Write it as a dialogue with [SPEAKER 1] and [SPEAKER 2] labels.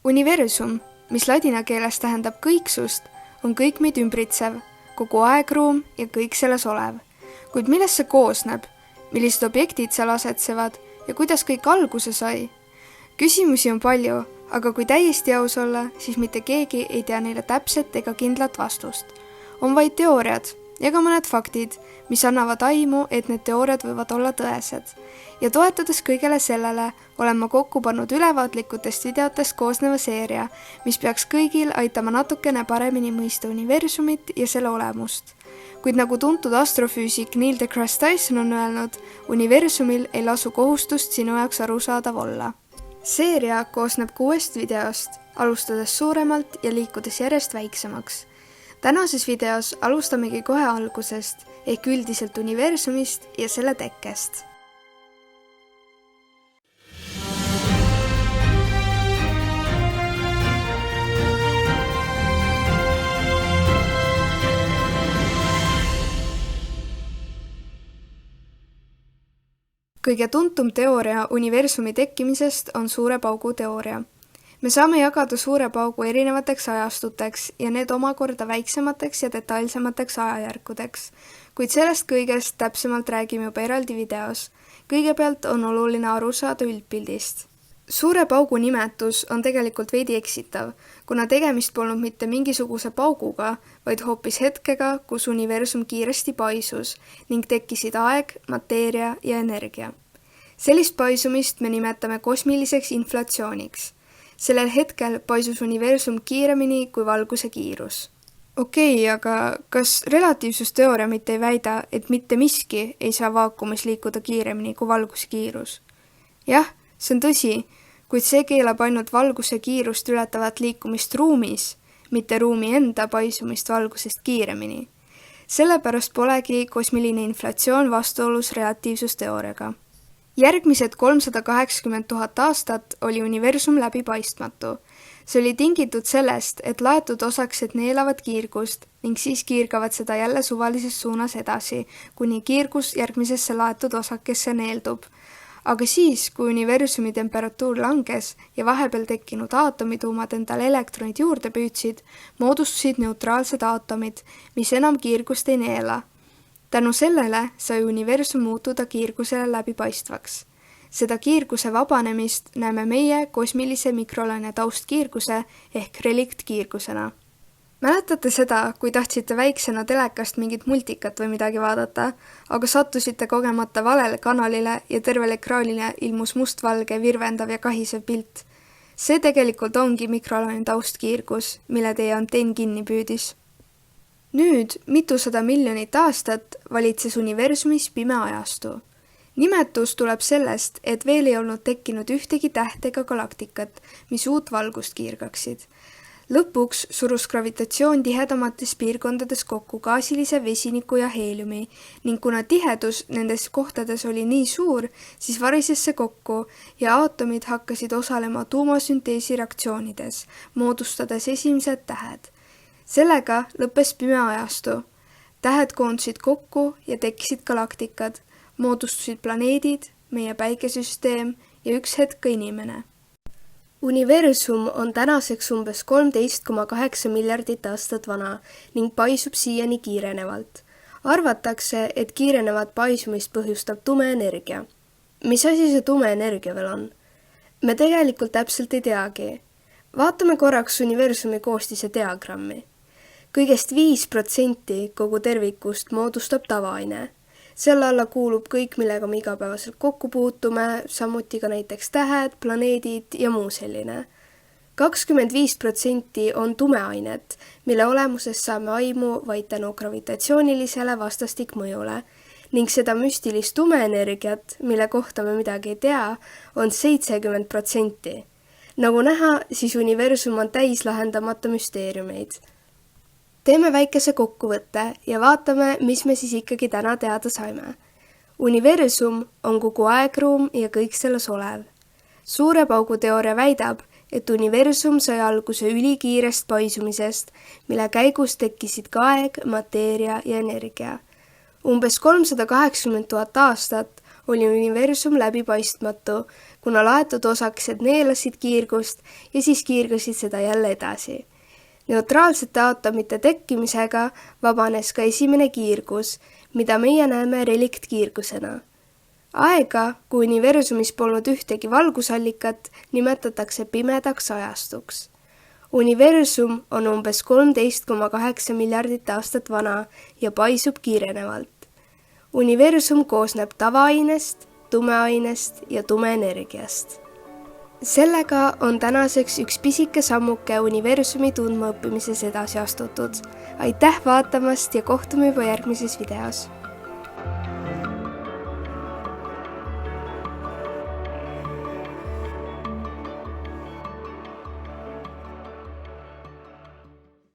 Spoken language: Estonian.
[SPEAKER 1] Universum, mis ladina keeles tähendab kõiksust, on kõik meid ümbritsev, kogu aegruum ja kõik selles olev. Kuid millest see koosneb, millised objektid seal asetsevad ja kuidas kõik alguse sai? Küsimusi on palju, aga kui täiesti aus olla, siis mitte keegi ei tea neile täpset ega kindlat vastust. On vaid teooriad ja ka mõned faktid, mis annavad aimu, et need teooriad võivad olla tõesed. Ja toetades kõigele sellele, olen ma kokku pannud ülevaatlikutest videotest koosneva seeria, mis peaks kõigil aitama natukene paremini mõista universumit ja selle olemust. Kuid nagu tuntud astrofüüsik Neil deGrasse Tyson on öelnud, universumil ei lasu kohustust sinu jaoks arusaadav olla. Seeria koosneb 6 videost, alustades suuremalt ja liikudes järjest väiksemaks. Tänases videos alustamegi kohe algusest ehk üldiselt universumist ja selle tekkest. Kõige tuntum teooria universumi tekkimisest on suure paugu teooria. Me saame jagada suure paugu erinevateks ajastuteks ja need omakorda väiksemateks ja detailsemateks ajajärkudeks, kuid sellest kõigest täpsemalt räägime juba eraldi videos. Kõigepealt on oluline aru saada üldpildist. Suure paugu nimetus on tegelikult veidi eksitav, kuna tegemist polnud mitte mingisuguse pauguga, vaid hoopis hetkega, kus universum kiiresti paisus ning tekkisid aeg, mateeria ja energia. Sellist paisumist me nimetame kosmiliseks inflatsiooniks. Sellel hetkel paisus universum kiiremini kui valguse kiirus. Okei, aga kas relatiivsusteooria mitte ei väida, et mitte miski ei saa vaakumis liikuda kiiremini kui valguse kiirus? Jah, see on tõsi, kuid see keelab ainult valguse kiirust ületavat liikumist ruumis, mitte ruumi enda paisumist valgusest kiiremini. Sellepärast polegi kosmiline inflatsioon vastuolus relatiivsusteooriaga. Järgmised 380 000 aastat oli universum läbipaistmatu. See oli tingitud sellest, et laetud osakesed neelavad kiirgust ning siis kiirgavad seda jälle suvalises suunas edasi, kuni kiirgus järgmisesse laetud osakesse neeldub. Aga siis, kui universumi temperatuur langes ja vahepeal tekkinud aatomituumad endale elektronid juurde püüdsid, moodustusid neutraalsed aatomid, mis enam kiirgust ei neela. Tänu sellele sai universum muutuda kiirgusele läbipaistvaks. Seda kiirguse vabanemist näeme meie kosmilise mikrolaine taustkiirguse ehk reliktkiirgusena. Mäletate seda, kui tahtsite väiksena telekast mingit multikat või midagi vaadata, aga sattusite kogemata valele kanalile ja tervele ekraanile ilmus mustvalge, virvendav ja kahisev pilt? See tegelikult ongi mikrolaine taustkiirgus, mille teie antenn kinni püüdis. Nüüd, mitusada miljonit aastat valitses universumis pime ajastu. Nimetus tuleb sellest, et veel ei olnud tekkinud ühtegi tähte ega galaktikat, mis uut valgust kiirgaksid. Lõpuks surus gravitatsioon tihedamates piirkondades kokku gaasilise vesiniku ja heeliumi ning kuna tihedus nendes kohtades oli nii suur, siis varises see kokku ja aatomid hakkasid osalema tuumasünteesi reaktsioonides, moodustades esimesed tähed. Sellega lõppes pime ajastu. Tähed koondusid kokku ja tekkisid galaktikad, moodustusid planeedid, meie päikesüsteem ja üks hetk ka inimene. Universum on tänaseks umbes 13,8 miljardit aastat vana ning paisub siiani kiirenevalt. Arvatakse, et kiirenevat paisumist põhjustab tume energia. Mis asi see tume energia veel on? Me tegelikult täpselt ei teagi. Vaatame korraks universumi koostise diagrammi. Kõigest 5% kogu tervikust moodustab tavaaine. Selle alla kuulub kõik, millega me igapäevaselt kokku puutume, samuti ka näiteks tähed, planeedid ja muu selline. 25% on tumeainet, mille olemusest saame aimu vaid tänu gravitatsioonilisele vastastikmõjule ning seda müstilist tumeenergiat, mille kohta me midagi ei tea, on 70%. Nagu näha, siis universum on täis lahendamata müsteeriumeid. Teeme väikese kokkuvõtte ja vaatame, mis me siis ikkagi täna teada saime. Universum on kogu aegruum ja kõik selles olev. Suure paugu teooria väidab, et universum sai alguse ülikiirest paisumisest, mille käigus tekkisid ka aeg, mateeria ja energia. Umbes 380 000 aastat oli universum läbipaistmatu, kuna laetud osakesed neelasid kiirgust ja siis kiirgasid seda jälle edasi. Neutraalsete aatomite tekkimisega vabanes ka esimene kiirgus, mida meie näeme reliktkiirgusena. Aega, kui universumis polnud ühtegi valgusallikat, nimetatakse pimedaks ajastuks. Universum on umbes 13,8 miljardit aastat vana ja paisub kiirenevalt. Universum koosneb tavaainest, tumeainest ja tumeenergiast. Sellega on tänaseks üks pisike sammuke universumi tundmaõppimises edasi astutud. Aitäh vaatamast ja kohtume juba järgmises videos!